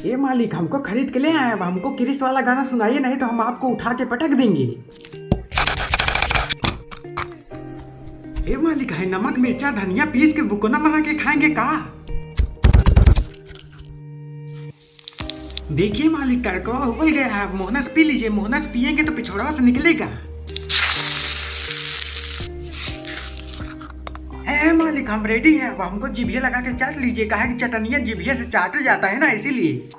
ये मालिक हमको खरीद के ले आए, अब हमको क्रिश वाला गाना सुनाइए, नहीं तो हम आपको उठा के पटक देंगे। ए मालिक है नमक मिर्चा धनिया पीस के बुकोना बना के खाएंगे का? देखिए मालिक तड़कवा उबल गया है, अब मोहनस पी लीजिए, मोहनस पियेंगे तो पिछोड़वा से निकलेगा। है मालिक हम रेडी हैं, अब हमको जीभिया लगा के चाट लीजिए, काहे कि चटनिया जीभिया से चाट जाता है ना, इसीलिए।